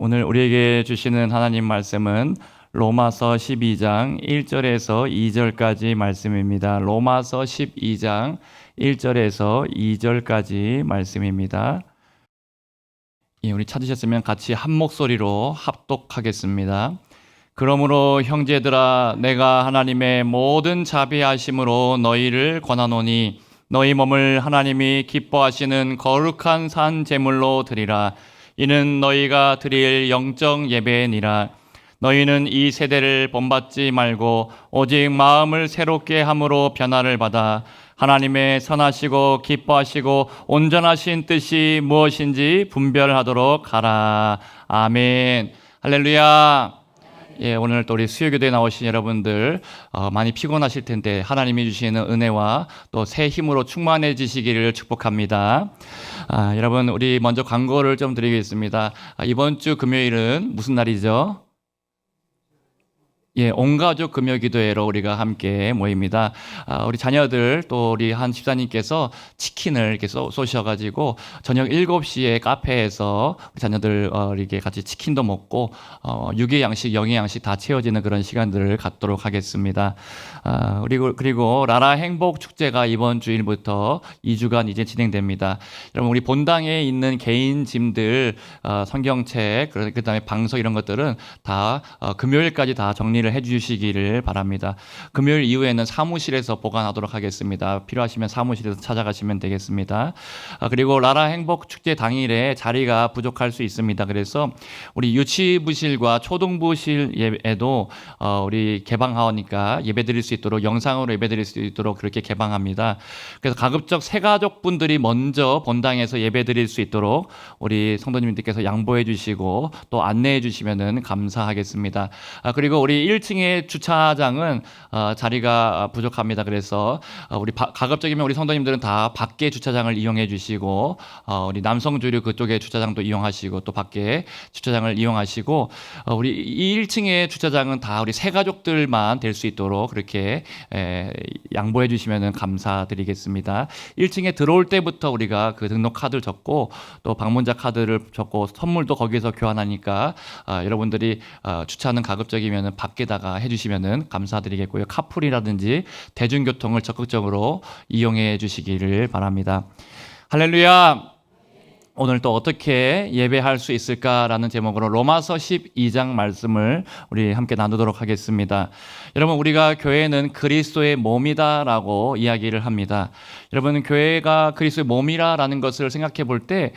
오늘 우리에게 주시는 하나님 말씀은 로마서 12장 1절에서 2절까지 말씀입니다. 로마서 12장 1절에서 2절까지 말씀입니다. 우리 찾으셨으면 같이 한 목소리로 합독하겠습니다. 그러므로 형제들아, 내가 하나님의 모든 자비하심으로 너희를 권하노니 너희 몸을 하나님이 기뻐하시는 거룩한 산 제물로 드리라. 이는 너희가 드릴 영적 예배니라. 너희는 이 세대를 본받지 말고 오직 마음을 새롭게 함으로 변화를 받아 하나님의 선하시고 기뻐하시고 온전하신 뜻이 무엇인지 분별하도록 하라. 아멘. 할렐루야. 오늘 또 우리 수요교대에 나오신 여러분들 많이 피곤하실 텐데 하나님이 주시는 은혜와 또 새 힘으로 충만해지시기를 축복합니다. 여러분, 우리 먼저 광고를 좀 드리겠습니다. 이번 주 금요일은 무슨 날이죠? 온가족 금요기도회로 우리가 함께 모입니다. 우리 자녀들 또 우리 한 집사님께서 치킨을 이렇게 쏘셔가지고 저녁 7시에 카페에서 우리 자녀들 이렇게 같이 치킨도 먹고 육의 양식, 영의 양식 다 채워지는 그런 시간들을 갖도록 하겠습니다. 그리고 라라 행복 축제가 이번 주일부터 2주간 이제 진행됩니다. 여러분, 우리 본당에 있는 개인 짐들, 성경책, 그다음에 방석 이런 것들은 다 금요일까지 다 정리를 해주시기를 바랍니다. 금요일 이후에는 사무실에서 보관하도록 하겠습니다. 필요하시면 사무실에서 찾아가시면 되겠습니다. 그리고 라라 행복 축제 당일에 자리가 부족할 수 있습니다. 그래서 우리 유치부실과 초등부실에도 우리 개방하니까 예배드릴 수 있도록, 영상으로 예배드릴 수 있도록 그렇게 개방합니다. 그래서 가급적 새가족분들이 먼저 본당에서 예배드릴 수 있도록 우리 성도님들께서 양보해 주시고 또 안내해 주시면 감사하겠습니다. 그리고 우리 1층의 주차장은 자리가 부족합니다. 그래서 우리 가급적이면 우리 성도님들은 다 밖에 주차장을 이용해 주시고 우리 남성주류 그쪽에 주차장도 이용하시고 또 밖에 주차장을 이용하시고 우리 이 1층의 주차장은 다 우리 새가족들만 될 수 있도록 그렇게 양보해 주시면 감사드리겠습니다. 1층에 들어올 때부터 우리가 그 등록 카드를 적고 또 방문자 카드를 적고 선물도 거기서 교환하니까 여러분들이 주차는 가급적이면 밖에다가 해주시면 감사드리겠고요. 카풀이라든지 대중교통을 적극적으로 이용해 주시기를 바랍니다. 할렐루야. 오늘 또 어떻게 예배할 수 있을까라는 제목으로 로마서 12장 말씀을 우리 함께 나누도록 하겠습니다. 여러분, 우리가 교회는 그리스도의 몸이다라고 이야기를 합니다. 여러분, 교회가 그리스도의 몸이라는 것을 생각해 볼 때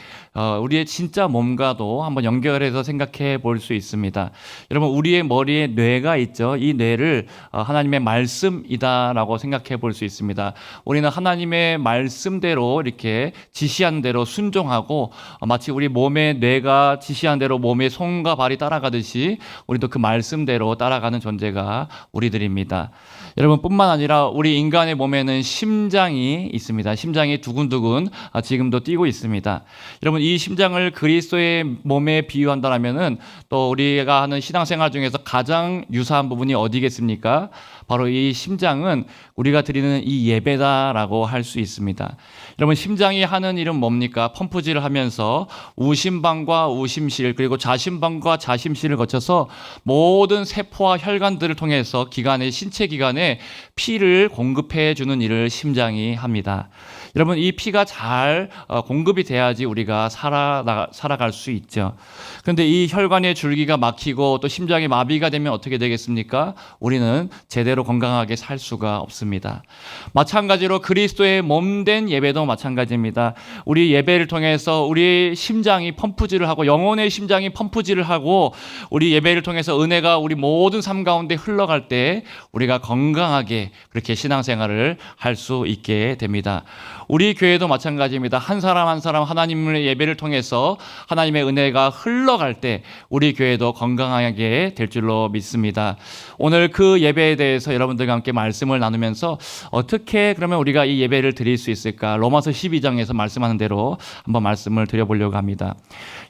우리의 진짜 몸과도 한번 연결해서 생각해 볼 수 있습니다. 여러분, 우리의 머리에 뇌가 있죠. 이 뇌를 하나님의 말씀이다라고 생각해 볼 수 있습니다. 우리는 하나님의 말씀대로 이렇게 지시한 대로 순종하고 마치 우리 몸의 뇌가 지시한 대로 몸의 손과 발이 따라가듯이 우리도 그 말씀대로 따라가는 존재가 우리들입니다. 여러분, 뿐만 아니라 우리 인간의 몸에는 심장이 있습니다. 심장이 두근두근 지금도 뛰고 있습니다. 여러분, 이 심장을 그리스도의 몸에 비유한다면은 또 우리가 하는 신앙생활 중에서 가장 유사한 부분이 어디겠습니까? 바로 이 심장은 우리가 드리는 이 예배다라고 할 수 있습니다. 여러분, 심장이 하는 일은 뭡니까? 펌프질을 하면서 우심방과 우심실 그리고 자심방과 자심실을 거쳐서 모든 세포와 혈관들을 통해서 신체 기관에 피를 공급해 주는 일을 심장이 합니다. 여러분, 이 피가 잘 공급이 돼야지 우리가 살아갈 수 있죠. 그런데 이 혈관의 줄기가 막히고 또 심장이 마비가 되면 어떻게 되겠습니까? 우리는 제대로 건강하게 살 수가 없습니다. 마찬가지로 그리스도의 몸된 예배도 마찬가지입니다. 우리 예배를 통해서 우리 심장이 펌프질을 하고 영혼의 심장이 펌프질을 하고 우리 예배를 통해서 은혜가 우리 모든 삶 가운데 흘러갈 때 우리가 건강하게 그렇게 신앙생활을 할 수 있게 됩니다. 우리 교회도 마찬가지입니다. 한 사람 한 사람 하나님의 예배를 통해서 하나님의 은혜가 흘러갈 때 우리 교회도 건강하게 될 줄로 믿습니다. 오늘 그 예배에 대해서 여러분들과 함께 말씀을 나누면서 어떻게 그러면 우리가 이 예배를 드릴 수 있을까? 로마서 12장에서 말씀하는 대로 한번 말씀을 말씀을 드려보려고 합니다.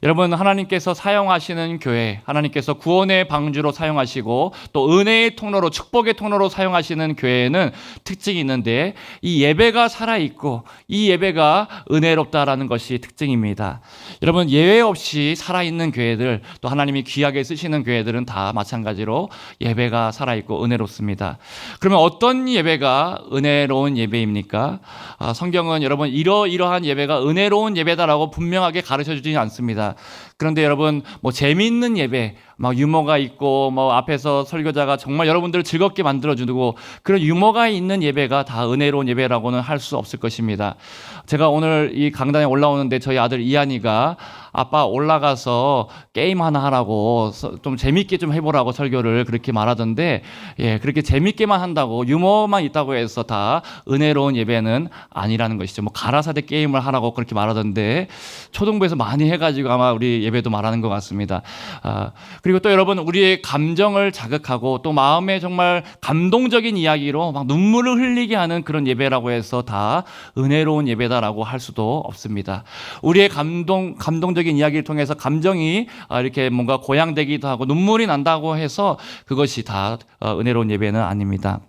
여러분, 하나님께서 사용하시는 교회, 하나님께서 구원의 방주로 사용하시고 또 은혜의 통로로, 축복의 통로로 사용하시는 교회에는 특징이 있는데, 이 예배가 살아있고 이 예배가 은혜롭다라는 것이 특징입니다. 여러분, 예외 없이 살아있는 교회들, 또 하나님이 귀하게 쓰시는 교회들은 다 마찬가지로 예배가 살아있고 은혜롭습니다. 그러면 어떤 예배가 은혜로운 예배입니까? 성경은 여러분 이러이러한 예배가 은혜로운 예배다라고 분명하게 가르쳐 주지는 않습니다. 그런데 여러분, 재미있는 예배, 막 유머가 있고 앞에서 설교자가 정말 여러분들을 즐겁게 만들어주고 그런 유머가 있는 예배가 다 은혜로운 예배라고는 할 수 없을 것입니다. 제가 오늘 이 강단에 올라오는데 저희 아들 이한이가 아빠 올라가서 게임 하나 하라고, 좀 재밌게 좀 해보라고 설교를 그렇게 말하던데, 그렇게 재밌게만 한다고, 유머만 있다고 해서 다 은혜로운 예배는 아니라는 것이죠. 가라사대 게임을 하라고 그렇게 말하던데, 초등부에서 많이 해가지고 아마 우리 예배도 말하는 것 같습니다. 그리고 또 여러분, 우리의 감정을 자극하고 또 마음에 정말 감동적인 이야기로 막 눈물을 흘리게 하는 그런 예배라고 해서 다 은혜로운 예배다라고 할 수도 없습니다. 우리의 감동적인 이야기를 통해서 감정이 이렇게 뭔가 고양되기도 하고 눈물이 난다고 해서 그것이 다 은혜로운 예배는 아닙니다.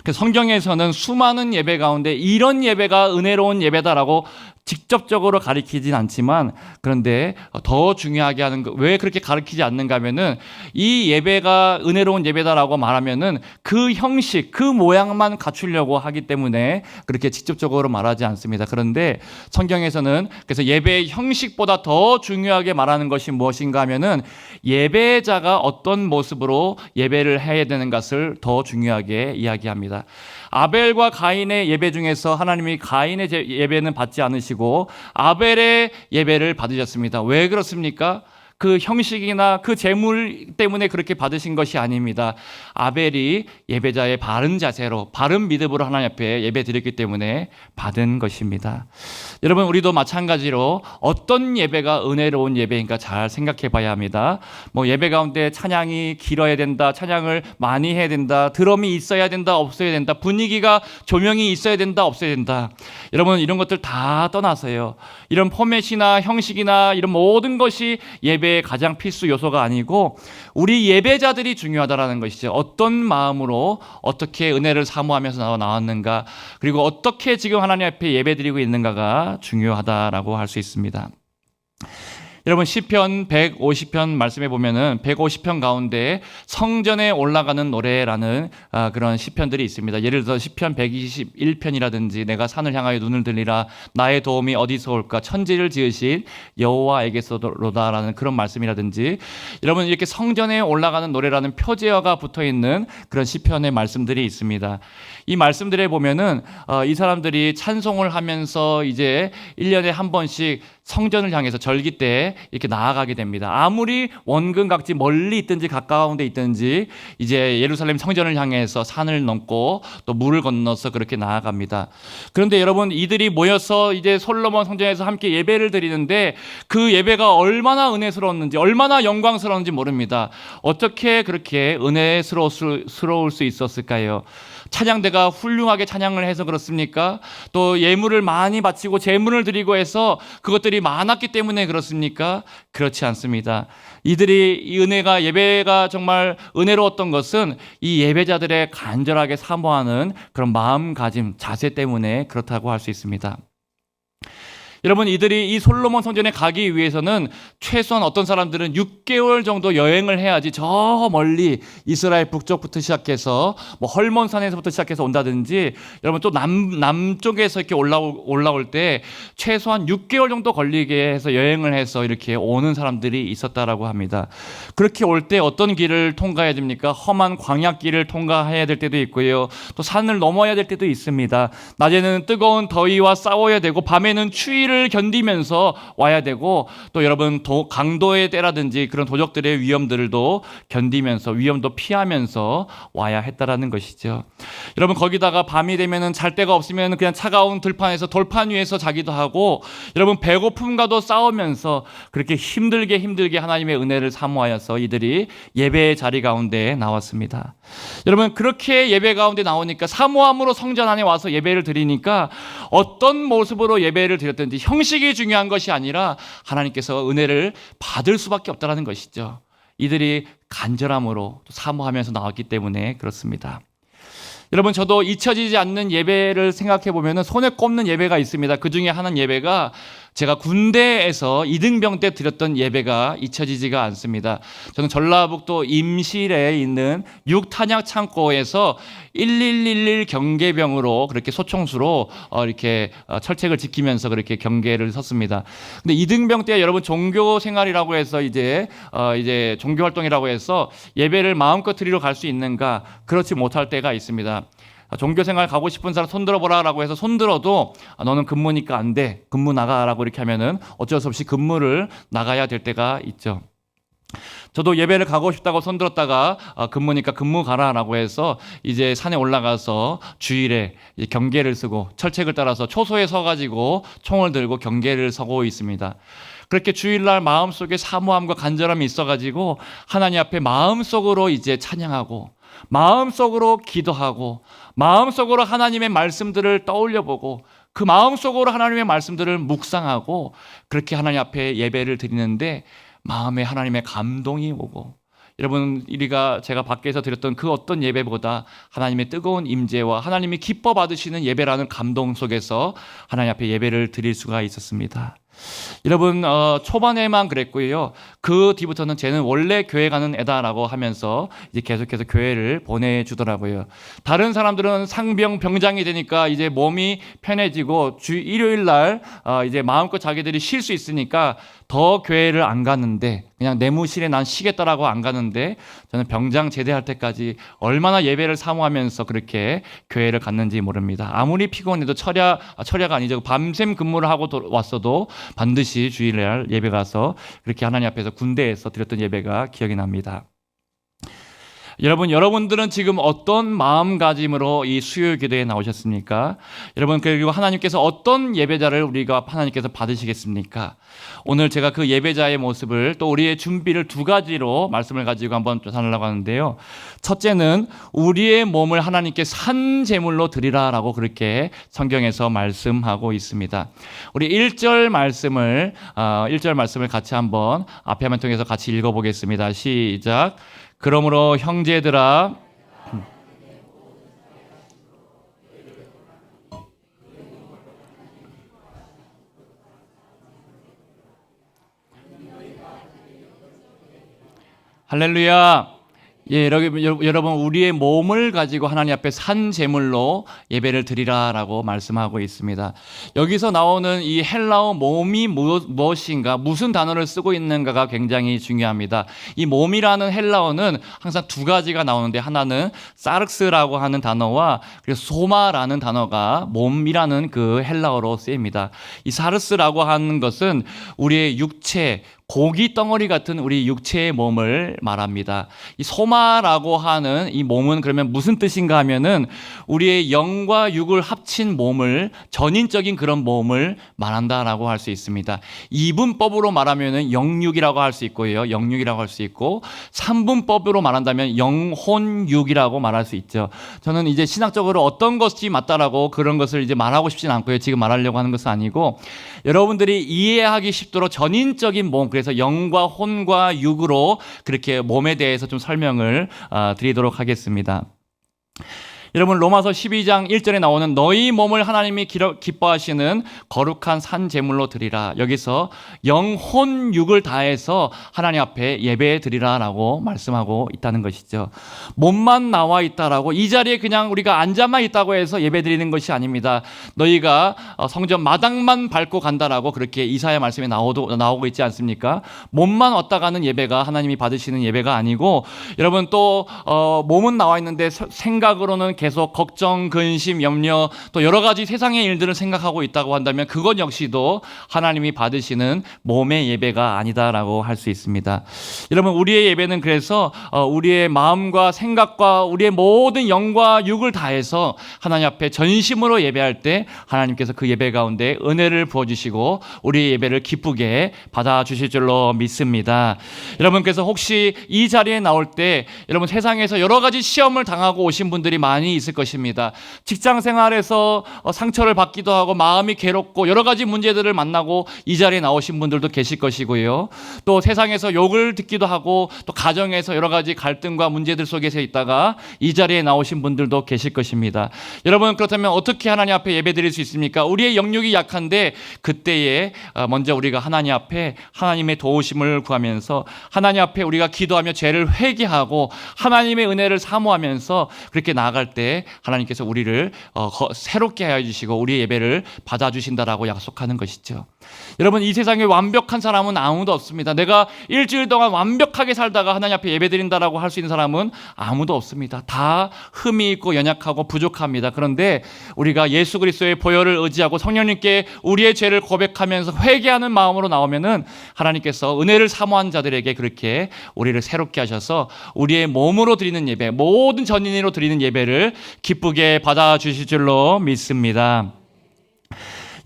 성경에서는 수많은 예배 가운데 이런 예배가 은혜로운 예배다라고 직접적으로 가리키진 않지만, 그런데 더 중요하게 하는 거, 왜 그렇게 가르치지 않는가 하면은, 이 예배가 은혜로운 예배다라고 말하면은 그 형식, 그 모양만 갖추려고 하기 때문에 그렇게 직접적으로 말하지 않습니다. 그런데 성경에서는 그래서 예배의 형식보다 더 중요하게 말하는 것이 무엇인가 하면은, 예배자가 어떤 모습으로 예배를 해야 되는 것을 더 중요하게 이야기합니다. 아벨과 가인의 예배 중에서 하나님이 가인의 예배는 받지 않으시고 아벨의 예배를 받으셨습니다. 왜 그렇습니까? 그 형식이나 그 제물 때문에 그렇게 받으신 것이 아닙니다. 아벨이 예배자의 바른 자세로, 바른 믿음으로 하나님 앞에 예배 드렸기 때문에 받은 것입니다. 여러분, 우리도 마찬가지로 어떤 예배가 은혜로운 예배인가 잘 생각해 봐야 합니다. 예배 가운데 찬양이 길어야 된다, 찬양을 많이 해야 된다, 드럼이 있어야 된다, 없어야 된다, 분위기가, 조명이 있어야 된다, 없어야 된다. 여러분, 이런 것들 다 떠나서요, 이런 포맷이나 형식이나 이런 모든 것이 예배의 가장 필수 요소가 아니고 우리 예배자들이 중요하다라는 것이죠. 어떤 마음으로 어떻게 은혜를 사모하면서 나왔는가, 그리고 어떻게 지금 하나님 앞에 예배드리고 있는가가 중요하다라고 할 수 있습니다. 여러분, 시편 150편 말씀해 보면은 150편 가운데 성전에 올라가는 노래라는 그런 시편들이 있습니다. 예를 들어 시편 121편이라든지 내가 산을 향하여 눈을 들리라, 나의 도움이 어디서 올까, 천지를 지으신 여호와에게서로다라는 그런 말씀이라든지, 여러분, 이렇게 성전에 올라가는 노래라는 표제어가 붙어 있는 그런 시편의 말씀들이 있습니다. 이 말씀들에 보면은 이 사람들이 찬송을 하면서 이제 1년에 한 번씩 성전을 향해서 절기 때 이렇게 나아가게 됩니다. 아무리 원근각지 멀리 있든지 가까운 데 있든지 이제 예루살렘 성전을 향해서 산을 넘고 또 물을 건너서 그렇게 나아갑니다. 그런데 여러분, 이들이 모여서 이제 솔로몬 성전에서 함께 예배를 드리는데 그 예배가 얼마나 은혜스러웠는지, 얼마나 영광스러운지 모릅니다. 어떻게 그렇게 은혜스러울 수 있었을까요? 찬양대가 훌륭하게 찬양을 해서 그렇습니까? 또 예물을 많이 바치고 제물을 드리고 해서 그것들이 많았기 때문에 그렇습니까? 그렇지 않습니다. 이들이 이 예배가 정말 은혜로웠던 것은 이 예배자들의 간절하게 사모하는 그런 마음가짐, 자세 때문에 그렇다고 할 수 있습니다. 여러분, 이들이 이 솔로몬 성전에 가기 위해서는 최소한 어떤 사람들은 6개월 정도 여행을 해야지 저 멀리 이스라엘 북쪽부터 시작해서 헐몬산에서부터 시작해서 온다든지, 여러분 또 남쪽에서 이렇게 올라올 때 최소한 6개월 정도 걸리게 해서 여행을 해서 이렇게 오는 사람들이 있었다라고 합니다. 그렇게 올 때 어떤 길을 통과해야 됩니까? 험한 광야길을 통과해야 될 때도 있고요, 또 산을 넘어야 될 때도 있습니다. 낮에는 뜨거운 더위와 싸워야 되고 밤에는 추위를 견디면서 와야 되고, 또 여러분 강도의 때라든지 그런 도적들의 위험들도 견디면서, 위험도 피하면서 와야 했다라는 것이죠. 여러분, 거기다가 밤이 되면은 잘 데가 없으면 그냥 차가운 들판에서 돌판 위에서 자기도 하고, 여러분 배고픔과도 싸우면서 그렇게 힘들게 하나님의 은혜를 사모하여서 이들이 예배의 자리 가운데 나왔습니다. 여러분, 그렇게 예배 가운데 나오니까, 사모함으로 성전 안에 와서 예배를 드리니까 어떤 모습으로 예배를 드렸든지, 형식이 중요한 것이 아니라 하나님께서 은혜를 받을 수밖에 없다는 것이죠. 이들이 간절함으로 사모하면서 나왔기 때문에 그렇습니다. 여러분, 저도 잊혀지지 않는 예배를 생각해 보면 손에 꼽는 예배가 있습니다. 그 중에 하나는 예배가 제가 군대에서 이등병 때 드렸던 예배가 잊혀지지가 않습니다. 저는 전라북도 임실에 있는 육탄약 창고에서 1111 경계병으로 그렇게 소총수로 이렇게 철책을 지키면서 그렇게 경계를 섰습니다. 근데 이등병 때 여러분 종교 생활이라고 해서 이제 종교 활동이라고 해서 예배를 마음껏 드리러 갈 수 있는가? 그렇지 못할 때가 있습니다. 종교생활 가고 싶은 사람 손들어 보라라고 해서 손들어도 너는 근무니까 안 돼, 근무 나가라고 이렇게 하면은 어쩔 수 없이 근무를 나가야 될 때가 있죠. 저도 예배를 가고 싶다고 손들었다가 근무니까 근무 가라라고 해서 이제 산에 올라가서 주일에 경계를 쓰고 철책을 따라서 초소에 서가지고 총을 들고 경계를 서고 있습니다. 그렇게 주일날 마음속에 사모함과 간절함이 있어가지고 하나님 앞에 마음속으로 이제 찬양하고 마음속으로 기도하고 마음속으로 하나님의 말씀들을 떠올려보고 그 마음속으로 하나님의 말씀들을 묵상하고 그렇게 하나님 앞에 예배를 드리는데 마음에 하나님의 감동이 오고, 여러분, 우리가 제가 밖에서 드렸던 그 어떤 예배보다 하나님의 뜨거운 임재와 하나님이 기뻐 받으시는 예배라는 감동 속에서 하나님 앞에 예배를 드릴 수가 있었습니다. 여러분, 초반에만 그랬고요. 그 뒤부터는 쟤는 원래 교회 가는 애다라고 하면서 이제 계속해서 교회를 보내주더라고요. 다른 사람들은 상병 병장이 되니까 이제 몸이 편해지고 일요일 날 이제 마음껏 자기들이 쉴 수 있으니까 더 교회를 안 가는데, 그냥 내무실에 난 쉬겠다라고 안 가는데, 저는 병장 제대할 때까지 얼마나 예배를 사모하면서 그렇게 교회를 갔는지 모릅니다. 아무리 피곤해도 철야가 아니죠. 밤샘 근무를 하고 왔어도 반드시 주일날 예배 가서 그렇게 하나님 앞에서 군대에서 드렸던 예배가 기억이 납니다. 여러분들은 지금 어떤 마음가짐으로 이 수요 기도에 나오셨습니까? 여러분, 그리고 하나님께서 어떤 예배자를 하나님께서 받으시겠습니까? 오늘 제가 그 예배자의 모습을 또 우리의 준비를 두 가지로 말씀을 가지고 한번 나누려고 하는데요. 첫째는 우리의 몸을 하나님께 산 제물로 드리라라고 그렇게 성경에서 말씀하고 있습니다. 우리 1절 말씀을 같이 한번 앞에 화면 통해서 같이 읽어보겠습니다. 시작. 그러므로 형제들아, 할렐루야. 예, 여러분, 우리의 몸을 가지고 하나님 앞에 산 제물로 예배를 드리라라고 말씀하고 있습니다. 여기서 나오는 이 헬라어 몸이 무엇인가, 무슨 단어를 쓰고 있는가가 굉장히 중요합니다. 이 몸이라는 헬라어는 항상 두 가지가 나오는데, 하나는 사르스라고 하는 단어와 그리고 소마라는 단어가 몸이라는 그 헬라어로 쓰입니다. 이 사르스라고 하는 것은 우리의 육체, 고기 덩어리 같은 우리 육체의 몸을 말합니다. 이 소마라고 하는 이 몸은 그러면 무슨 뜻인가 하면은 우리의 영과 육을 합친 몸을, 전인적인 그런 몸을 말한다라고 할 수 있습니다. 이분법으로 말하면은 영육이라고 할 수 있고요. 영육이라고 할 수 있고, 삼분법으로 말한다면 영혼육이라고 말할 수 있죠. 저는 이제 신학적으로 어떤 것이 맞다라고 그런 것을 이제 말하고 싶진 않고요. 지금 말하려고 하는 것은 아니고, 여러분들이 이해하기 쉽도록 전인적인 몸, 그래서 영과 혼과 육으로 그렇게 몸에 대해서 좀 설명을 드리도록 하겠습니다. 여러분, 로마서 12장 1절에 나오는 너희 몸을 하나님이 기뻐하시는 거룩한 산 제물로 드리라. 여기서 영혼 육을 다해서 하나님 앞에 예배 드리라라고 말씀하고 있다는 것이죠. 몸만 나와 있다라고, 이 자리에 그냥 우리가 앉아만 있다고 해서 예배 드리는 것이 아닙니다. 너희가 성전 마당만 밟고 간다라고 그렇게 이사야 말씀에 나오고 있지 않습니까? 몸만 왔다 가는 예배가 하나님이 받으시는 예배가 아니고, 여러분, 또 몸은 나와 있는데 생각으로는 계속 걱정, 근심, 염려, 또 여러 가지 세상의 일들을 생각하고 있다고 한다면 그것 역시도 하나님이 받으시는 몸의 예배가 아니다라고 할 수 있습니다. 여러분, 우리의 예배는 그래서 우리의 마음과 생각과 우리의 모든 영과 육을 다해서 하나님 앞에 전심으로 예배할 때 하나님께서 그 예배 가운데 은혜를 부어주시고 우리의 예배를 기쁘게 받아주실 줄로 믿습니다. 여러분께서 혹시 이 자리에 나올 때 여러분, 세상에서 여러 가지 시험을 당하고 오신 분들이 많이 많이 있을 것입니다. 직장 생활에서 상처를 받기도 하고 마음이 괴롭고 여러 가지 문제들을 만나고 이 자리에 나오신 분들도 계실 것이고요. 또 세상에서 욕을 듣기도 하고 또 가정에서 여러 가지 갈등과 문제들 속에서 있다가 이 자리에 나오신 분들도 계실 것입니다. 여러분, 그렇다면 어떻게 하나님 앞에 예배드릴 수 있습니까? 우리의 영육이 약한데 그때에 먼저 우리가 하나님 앞에 하나님의 도우심을 구하면서 하나님 앞에 우리가 기도하며 죄를 회개하고 하나님의 은혜를 사모하면서 그렇게 나아갈 때 하나님께서 우리를 새롭게 하여 주시고 우리의 예배를 받아주신다라고 약속하는 것이죠. 여러분, 이 세상에 완벽한 사람은 아무도 없습니다. 내가 일주일 동안 완벽하게 살다가 하나님 앞에 예배드린다라고 할 수 있는 사람은 아무도 없습니다. 다 흠이 있고 연약하고 부족합니다. 그런데 우리가 예수 그리스도의 보혈을 의지하고 성령님께 우리의 죄를 고백하면서 회개하는 마음으로 나오면은 하나님께서 은혜를 사모한 자들에게 그렇게 우리를 새롭게 하셔서 우리의 몸으로 드리는 예배, 모든 전인으로 드리는 예배를 기쁘게 받아주실 줄로 믿습니다.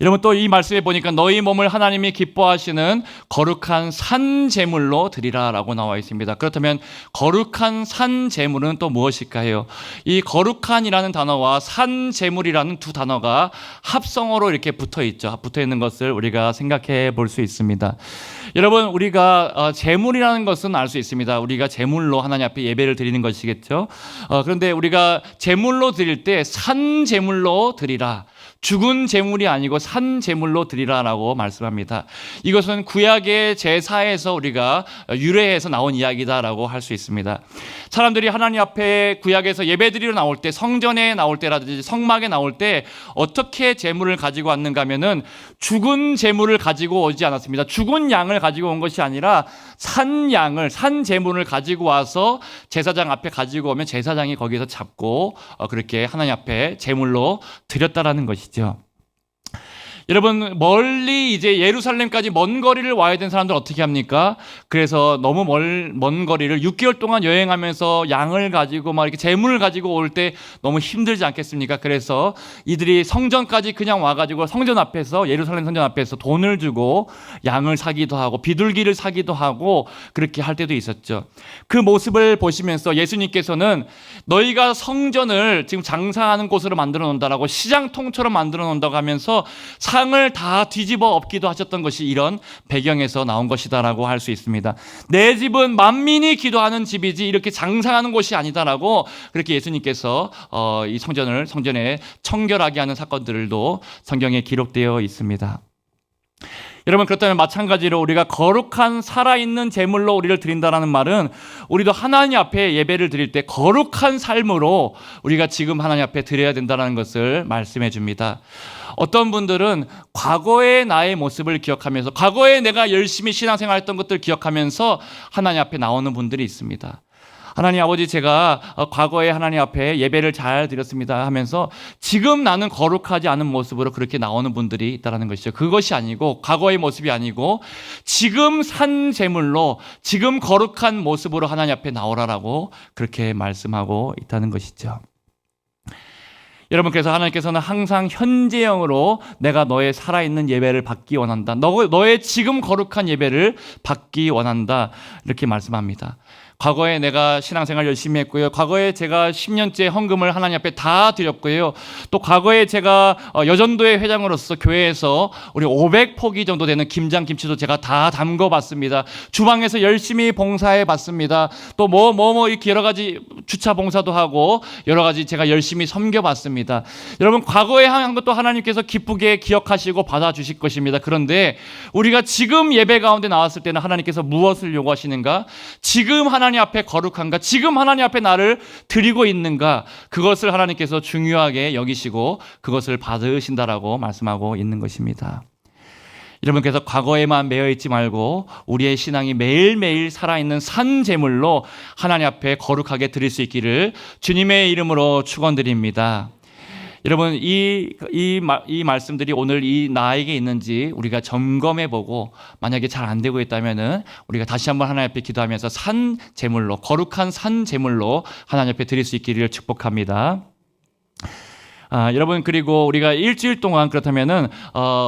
여러분, 또 이 말씀에 보니까 너희 몸을 하나님이 기뻐하시는 거룩한 산 제물로 드리라라고 나와 있습니다. 그렇다면 거룩한 산 제물은 또 무엇일까요? 이 거룩한이라는 단어와 산 제물이라는 두 단어가 합성어로 이렇게 붙어 있죠. 붙어 있는 것을 우리가 생각해 볼 수 있습니다. 여러분, 우리가 제물이라는 것은 알 수 있습니다. 우리가 제물로 하나님 앞에 예배를 드리는 것이겠죠. 그런데 우리가 제물로 드릴 때 산 제물로 드리라, 죽은 제물이 아니고 산 제물로 드리라라고 말씀합니다. 이것은 구약의 제사에서 우리가 유래해서 나온 이야기다라고 할 수 있습니다. 사람들이 하나님 앞에 구약에서 예배드리러 나올 때, 성전에 나올 때라든지 성막에 나올 때 어떻게 제물을 가지고 왔는가 하면은 죽은 제물을 가지고 오지 않았습니다. 죽은 양을 가지고 온 것이 아니라 산 양을, 산 제물을 가지고 와서 제사장 앞에 가지고 오면 제사장이 거기서 잡고 그렇게 하나님 앞에 제물로 드렸다라는 것이죠. 여러분, 멀리 이제 예루살렘까지 먼 거리를 와야 되는 사람들 어떻게 합니까? 그래서 너무 먼 거리를 6개월 동안 여행하면서 양을 가지고 막 이렇게 제물을 가지고 올 때 너무 힘들지 않겠습니까? 그래서 이들이 성전까지 그냥 와가지고 성전 앞에서, 예루살렘 성전 앞에서 돈을 주고 양을 사기도 하고 비둘기를 사기도 하고 그렇게 할 때도 있었죠. 그 모습을 보시면서 예수님께서는 너희가 성전을 지금 장사하는 곳으로 만들어 놓는다라고, 시장통처럼 만들어 놓는다고 하면서 상을 다 뒤집어 엎기도 하셨던 것이 이런 배경에서 나온 것이다라고 할 수 있습니다. 내 집은 만민이 기도하는 집이지 이렇게 장사하는 곳이 아니다라고 그렇게 예수님께서 이 성전에 청결하게 하는 사건들도 성경에 기록되어 있습니다. 여러분, 그렇다면 마찬가지로 우리가 거룩한 살아있는 제물로 우리를 드린다는 말은 우리도 하나님 앞에 예배를 드릴 때 거룩한 삶으로 우리가 지금 하나님 앞에 드려야 된다는 것을 말씀해 줍니다. 어떤 분들은 과거의 나의 모습을 기억하면서, 과거에 내가 열심히 신앙생활했던 것들 기억하면서 하나님 앞에 나오는 분들이 있습니다. 하나님 아버지, 제가 과거에 하나님 앞에 예배를 잘 드렸습니다 하면서 지금 나는 거룩하지 않은 모습으로 그렇게 나오는 분들이 있다는 것이죠. 그것이 아니고, 과거의 모습이 아니고 지금 산 제물로, 지금 거룩한 모습으로 하나님 앞에 나오라라고 그렇게 말씀하고 있다는 것이죠. 여러분, 그래서 하나님께서는 항상 현재형으로 내가 너의 살아있는 예배를 받기 원한다, 너의 지금 거룩한 예배를 받기 원한다, 이렇게 말씀합니다. 과거에 내가 신앙생활 열심히 했고요. 과거에 제가 10년째 헌금을 하나님 앞에 다 드렸고요. 또 과거에 제가 여전도의 회장으로서 교회에서 우리 500포기 정도 되는 김장 김치도 제가 다 담궈 봤습니다. 주방에서 열심히 봉사해 봤습니다. 또 이렇게 여러 가지 주차 봉사도 하고 여러 가지 제가 열심히 섬겨 봤습니다. 여러분, 과거에 한 것도 하나님께서 기쁘게 기억하시고 받아주실 것입니다. 그런데 우리가 지금 예배 가운데 나왔을 때는 하나님께서 무엇을 요구하시는가? 지금 하나님 앞에 거룩한가? 지금 하나님 앞에 나를 드리고 있는가? 그것을 하나님께서 중요하게 여기시고 그것을 받으신다라고 말씀하고 있는 것입니다. 여러분, 그래서 과거에만 매여 있지 말고 우리의 신앙이 매일매일 살아있는 산 제물로 하나님 앞에 거룩하게 드릴 수 있기를 주님의 이름으로 축원드립니다. 여러분, 이 말씀들이 오늘 나에게 있는지 우리가 점검해보고 만약에 잘 안 되고 있다면은 우리가 다시 한번 하나님 앞에 기도하면서 산 제물로, 거룩한 산 제물로 하나님 앞에 드릴 수 있기를 축복합니다. 여러분, 그리고 우리가 일주일 동안 그렇다면은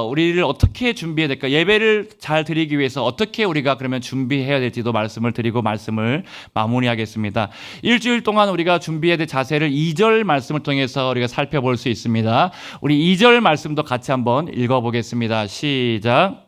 우리를 어떻게 준비해야 될까? 예배를 잘 드리기 위해서 어떻게 우리가 그러면 준비해야 될지도 말씀을 드리고 말씀을 마무리하겠습니다. 일주일 동안 우리가 준비해야 될 자세를 2절 말씀을 통해서 우리가 살펴볼 수 있습니다. 우리 2절 말씀도 같이 한번 읽어보겠습니다. 시작.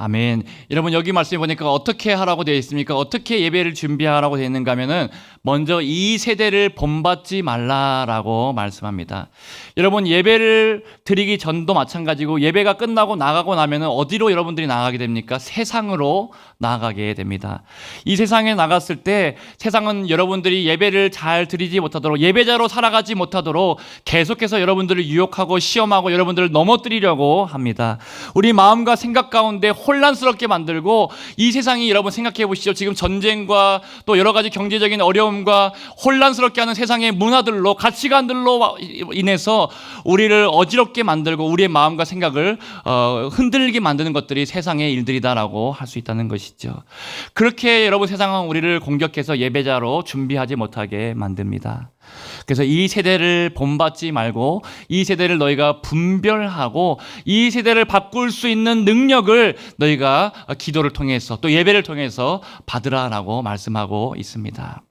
아멘. 여러분, 여기 말씀해 보니까 어떻게 하라고 되어 있습니까? 어떻게 예배를 준비하라고 되어 있는가 하면은 먼저 이 세대를 본받지 말라라고 말씀합니다. 여러분, 예배를 드리기 전도 마찬가지고 예배가 끝나고 나가고 나면은 어디로 여러분들이 나가게 됩니까? 세상으로 나가게 됩니다. 이 세상에 나갔을 때 세상은 여러분들이 예배를 잘 드리지 못하도록, 예배자로 살아가지 못하도록 계속해서 여러분들을 유혹하고 시험하고 여러분들을 넘어뜨리려고 합니다. 우리 마음과 생각 가운데 혼란스럽게 만들고, 이 세상이, 여러분 생각해 보시죠. 지금 전쟁과 또 여러 가지 경제적인 어려움과 혼란스럽게 하는 세상의 문화들로, 가치관들로 인해서 우리를 어지럽게 만들고 우리의 마음과 생각을 흔들게 만드는 것들이 세상의 일들이다라고 할 수 있다는 것이죠. 그렇게 여러분, 세상은 우리를 공격해서 예배자로 준비하지 못하게 만듭니다. 그래서 이 세대를 본받지 말고 이 세대를 너희가 분별하고 이 세대를 바꿀 수 있는 능력을 너희가 기도를 통해서 또 예배를 통해서 받으라라고 말씀하고 있습니다.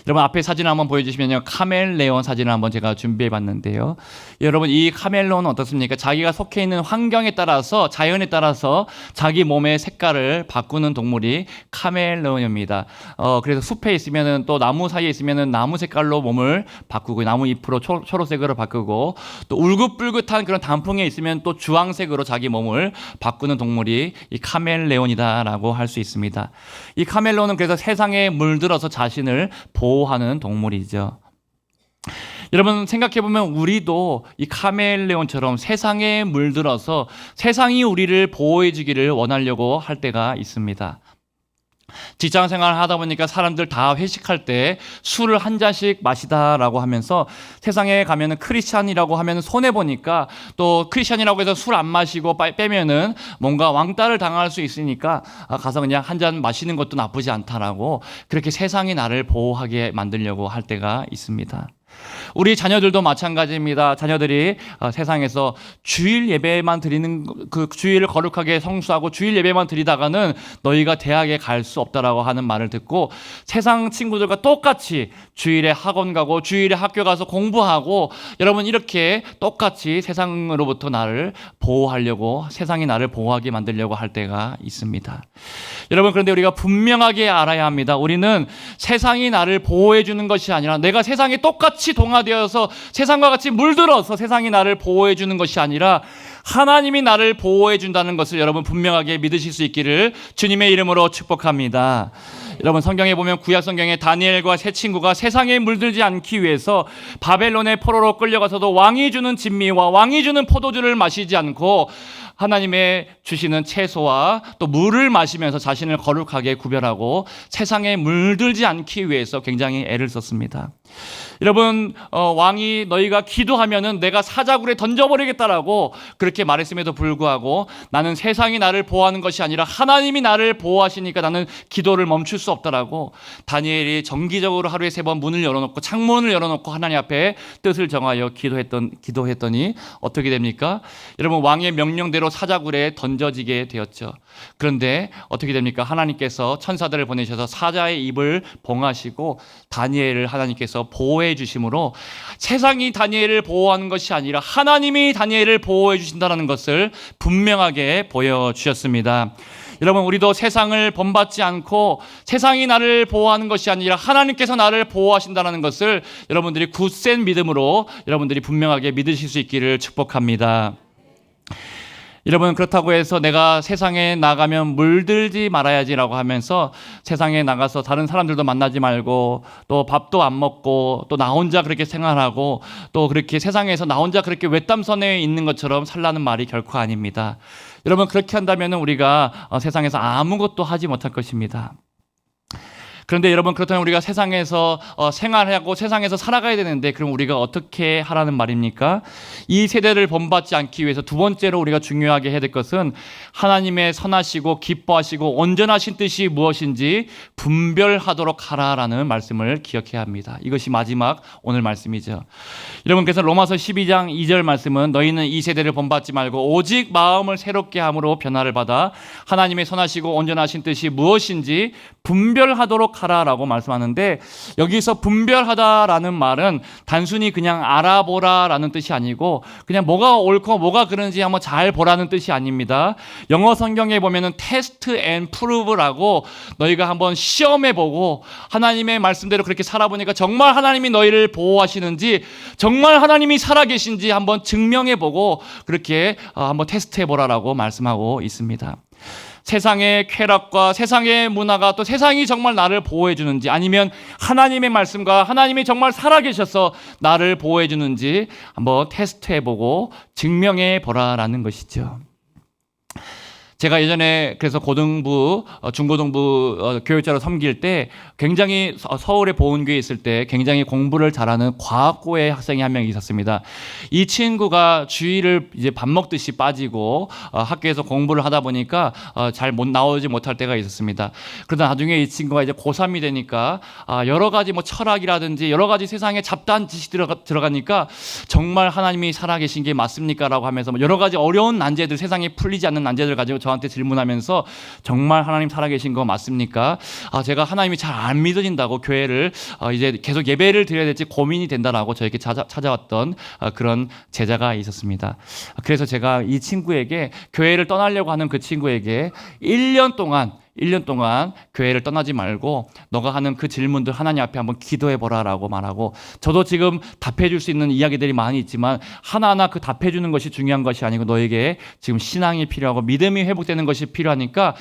여러분, 앞에 사진을 한번 보여주시면요, 카멜레온 사진을 한번 제가 준비해 봤는데요. 여러분, 이 카멜레온은 어떻습니까? 자기가 속해 있는 환경에 따라서, 자연에 따라서 자기 몸의 색깔을 바꾸는 동물이 카멜레온입니다. 그래서 숲에 있으면은, 또 나무 사이에 있으면은 나무 색깔로 몸을 바꾸고, 나무 잎으로 초록색으로 바꾸고, 또 울긋불긋한 그런 단풍에 있으면 또 주황색으로 자기 몸을 바꾸는 동물이 이 카멜레온이다라고 할 수 있습니다. 이 카멜레온은 그래서 세상에 물들어서 자신을 보호하는 동물이죠. 여러분, 생각해보면 우리도 이 카멜레온처럼 세상에 물들어서 세상이 우리를 보호해주기를 원하려고 할 때가 있습니다. 직장 생활을 하다 보니까 사람들 다 회식할 때 술을 한 잔씩 마시다라고 하면서, 세상에 가면은 크리스찬이라고 하면 손해보니까, 또 크리스찬이라고 해서 술 안 마시고 빼면은 뭔가 왕따를 당할 수 있으니까 가서 그냥 한 잔 마시는 것도 나쁘지 않다라고, 그렇게 세상이 나를 보호하게 만들려고 할 때가 있습니다. 우리 자녀들도 마찬가지입니다. 자녀들이 세상에서 주일 예배만 드리는, 그 주일을 거룩하게 성수하고 주일 예배만 드리다가는 너희가 대학에 갈 수 없다라고 하는 말을 듣고, 세상 친구들과 똑같이 주일에 학원 가고 주일에 학교 가서 공부하고, 여러분, 이렇게 똑같이 세상으로부터 나를 보호하려고, 세상이 나를 보호하게 만들려고 할 때가 있습니다. 여러분, 그런데 우리가 분명하게 알아야 합니다. 우리는 세상이 나를 보호해 주는 것이 아니라, 내가 세상에 똑같이 동화되어서 세상과 같이 물들어서 세상이 나를 보호해 주는 것이 아니라, 하나님이 나를 보호해 준다는 것을 여러분 분명하게 믿으실 수 있기를 주님의 이름으로 축복합니다. 여러분, 성경에 보면, 구약 성경에 다니엘과 세 친구가 세상에 물들지 않기 위해서 바벨론의 포로로 끌려가서도 왕이 주는 진미와 왕이 주는 포도주를 마시지 않고 하나님의 주시는 채소와 또 물을 마시면서 자신을 거룩하게 구별하고 세상에 물들지 않기 위해서 굉장히 애를 썼습니다. 여러분, 왕이 너희가 기도하면은 내가 사자굴에 던져버리겠다라고 그렇게 말했음에도 불구하고, 나는 세상이 나를 보호하는 것이 아니라 하나님이 나를 보호하시니까 나는 기도를 멈출 수 없다라고, 다니엘이 정기적으로 하루에 3번 문을 열어놓고, 창문을 열어놓고 하나님 앞에 뜻을 정하여 기도했더니 어떻게 됩니까? 여러분, 왕의 명령대로 사자굴에 던져지게 되었죠. 그런데 어떻게 됩니까? 하나님께서 천사들을 보내셔서 사자의 입을 봉하시고 다니엘을 하나님께서 보호해 주심으로, 세상이 다니엘을 보호하는 것이 아니라 하나님이 다니엘을 보호해 주신다는 것을 분명하게 보여주셨습니다. 여러분, 우리도 세상을 본받지 않고 세상이 나를 보호하는 것이 아니라 하나님께서 나를 보호하신다는 것을 여러분들이 굳센 믿음으로 여러분들이 분명하게 믿으실 수 있기를 축복합니다. 여러분, 그렇다고 해서 내가 세상에 나가면 물들지 말아야지라고 하면서 세상에 나가서 다른 사람들도 만나지 말고, 또 밥도 안 먹고, 또 나 혼자 그렇게 생활하고, 또 그렇게 세상에서 나 혼자 그렇게 외딴섬에 있는 것처럼 살라는 말이 결코 아닙니다. 여러분, 그렇게 한다면 우리가 세상에서 아무것도 하지 못할 것입니다. 그런데 여러분, 그렇다면 우리가 세상에서 생활하고 세상에서 살아가야 되는데, 그럼 우리가 어떻게 하라는 말입니까? 이 세대를 본받지 않기 위해서 두 번째로 우리가 중요하게 해야 될 것은 하나님의 선하시고 기뻐하시고 온전하신 뜻이 무엇인지 분별하도록 하라라는 말씀을 기억해야 합니다. 이것이 마지막 오늘 말씀이죠. 여러분께서 로마서 12장 2절 말씀은 너희는 이 세대를 본받지 말고 오직 마음을 새롭게 함으로 변화를 받아 하나님의 선하시고 온전하신 뜻이 무엇인지 분별하도록 하라라고 말씀하는데, 여기서 분별하다라는 말은 단순히 그냥 알아보라라는 뜻이 아니고 그냥 뭐가 옳고 뭐가 그런지 한번 잘 보라는 뜻이 아닙니다. 영어 성경에 보면은 테스트 앤 프루브라고, 너희가 한번 시험해보고 하나님의 말씀대로 그렇게 살아보니까 정말 하나님이 너희를 보호하시는지, 정말 하나님이 살아계신지 한번 증명해보고 그렇게 한번 테스트해보라라고 말씀하고 있습니다. 세상의 쾌락과 세상의 문화가 또 세상이 정말 나를 보호해 주는지, 아니면 하나님의 말씀과 하나님이 정말 살아계셔서 나를 보호해 주는지 한번 테스트해보고 증명해 보라라는 것이죠. 제가 예전에 그래서 고등부, 중고등부 교육자로 섬길 때 굉장히 서울의 보은교회에 있을 때 굉장히 공부를 잘하는 과학고의 학생이 한 명 있었습니다. 이 친구가 주일을 이제 밥 먹듯이 빠지고 학교에서 공부를 하다 보니까 잘 못 나오지 못할 때가 있었습니다. 그러다 나중에 이 친구가 이제 고3이 되니까 여러 가지 뭐 철학이라든지 여러 가지 세상에 잡다한 지식이 들어가니까 정말 하나님이 살아계신 게 맞습니까? 라고 하면서 여러 가지 어려운 난제들, 세상에 풀리지 않는 난제들 가지고 저한테 질문하면서 정말 하나님 살아계신 거 맞습니까? 제가 하나님이 잘 안 믿어진다고 교회를 이제 계속 예배를 드려야 될지 고민이 된다라고 저에게 찾아왔던 그런 제자가 있었습니다. 그래서 제가 이 친구에게, 교회를 떠나려고 하는 그 친구에게 1년 동안 교회를 떠나지 말고 너가 하는 그 질문들 하나님 앞에 한번 기도해보라라고 말하고, 저도 지금 답해줄 수 있는 이야기들이 많이 있지만 하나하나 그 답해주는 것이 중요한 것이 아니고 너에게 지금 신앙이 필요하고 믿음이 회복되는 것이 필요하니까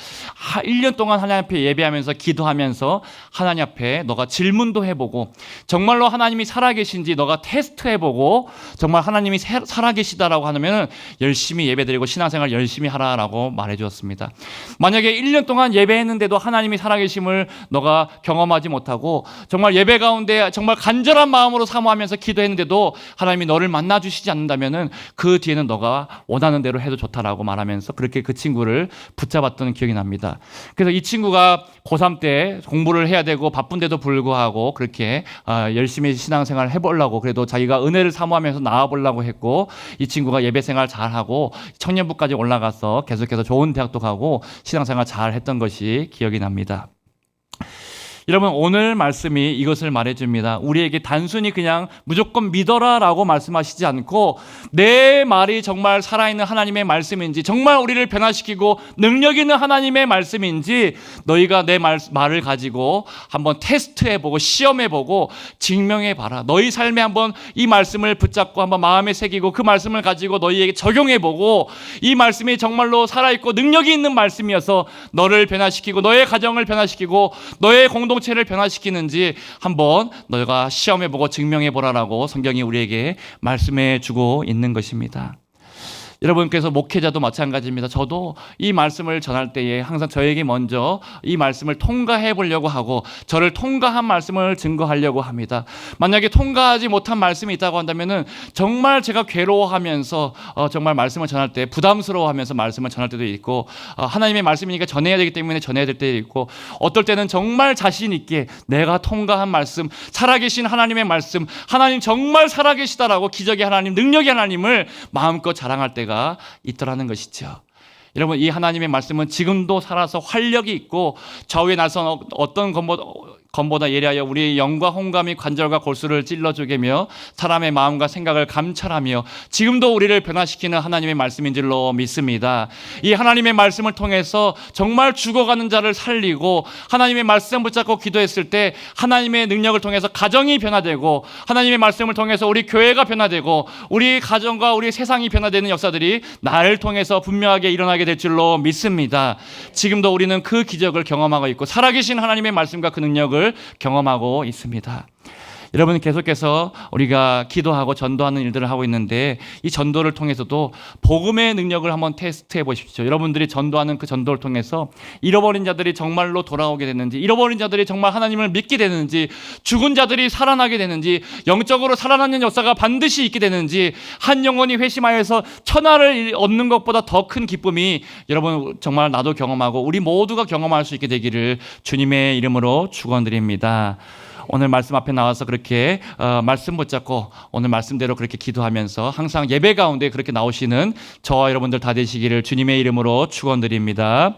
1년 동안 하나님 앞에 예배하면서 기도하면서 하나님 앞에 너가 질문도 해보고 정말로 하나님이 살아계신지 너가 테스트해보고 정말 하나님이 살아계시다라고 하면 열심히 예배드리고 신앙생활 열심히 하라라고 말해주었습니다. 만약에 1년 동안 예배했는데도 하나님이 살아계심을 너가 경험하지 못하고 정말 예배 가운데 정말 간절한 마음으로 사모하면서 기도했는데도 하나님이 너를 만나주시지 않는다면 그 뒤에는 너가 원하는 대로 해도 좋다라고 말하면서 그렇게 그 친구를 붙잡았던 기억이 납니다. 그래서 이 친구가 고3 때 공부를 해야 되고 바쁜데도 불구하고 그렇게 열심히 신앙생활을 해보려고, 그래도 자기가 은혜를 사모하면서 나와보려고 했고, 이 친구가 예배생활 잘하고 청년부까지 올라가서 계속해서 좋은 대학도 가고 신앙생활 잘 했던 것이 기억이 납니다. 여러분, 오늘 말씀이 이것을 말해줍니다. 우리에게 단순히 그냥 무조건 믿어라라고 말씀하시지 않고 내 말이 정말 살아있는 하나님의 말씀인지, 정말 우리를 변화시키고 능력 있는 하나님의 말씀인지 너희가 내 말을 가지고 한번 테스트해보고 시험해보고 증명해봐라. 너희 삶에 한번 이 말씀을 붙잡고 한번 마음에 새기고 그 말씀을 가지고 너희에게 적용해보고, 이 말씀이 정말로 살아있고 능력이 있는 말씀이어서 너를 변화시키고 너의 가정을 변화시키고 너의 공동체를 변화시키는지 한번 너희가 시험해보고 증명해보라라고 성경이 우리에게 말씀해 주고 있는 것입니다. 여러분께서 목회자도 마찬가지입니다. 저도 이 말씀을 전할 때에 항상 저에게 먼저 이 말씀을 통과해 보려고 하고 저를 통과한 말씀을 증거하려고 합니다. 만약에 통과하지 못한 말씀이 있다고 한다면은 정말 제가 괴로워하면서 정말 말씀을 전할 때 부담스러워하면서 말씀을 전할 때도 있고, 하나님의 말씀이니까 전해야 되기 때문에 전해야 될 때도 있고, 어떨 때는 정말 자신 있게 내가 통과한 말씀, 살아계신 하나님의 말씀, 하나님 정말 살아계시다라고 기적의 하나님, 능력의 하나님을 마음껏 자랑할 때가 있더라는 것이죠. 여러분, 이 하나님의 말씀은 지금도 살아서 활력이 있고 좌우에 나선 어떤 검보다 예리하여 우리의 영과 홍감이 관절과 골수를 찔러주게며 사람의 마음과 생각을 감찰하며 지금도 우리를 변화시키는 하나님의 말씀인 줄로 믿습니다. 이 하나님의 말씀을 통해서 정말 죽어가는 자를 살리고 하나님의 말씀 붙잡고 기도했을 때 하나님의 능력을 통해서 가정이 변화되고 하나님의 말씀을 통해서 우리 교회가 변화되고 우리 가정과 우리 세상이 변화되는 역사들이 나를 통해서 분명하게 일어나게 될 줄로 믿습니다. 지금도 우리는 그 기적을 경험하고 있고 살아계신 하나님의 말씀과 그 능력을 경험하고 있습니다. 여러분 계속해서 우리가 기도하고 전도하는 일들을 하고 있는데 이 전도를 통해서도 복음의 능력을 한번 테스트해 보십시오. 여러분들이 전도하는 그 전도를 통해서 잃어버린 자들이 정말로 돌아오게 되는지, 잃어버린 자들이 정말 하나님을 믿게 되는지, 죽은 자들이 살아나게 되는지, 영적으로 살아나는 역사가 반드시 있게 되는지, 한 영혼이 회심하여서 천하를 얻는 것보다 더 큰 기쁨이 여러분 정말 나도 경험하고 우리 모두가 경험할 수 있게 되기를 주님의 이름으로 축원드립니다. 오늘 말씀 앞에 나와서 그렇게 말씀 붙잡고 오늘 말씀대로 그렇게 기도하면서 항상 예배 가운데 그렇게 나오시는 저와 여러분들 다 되시기를 주님의 이름으로 축원드립니다.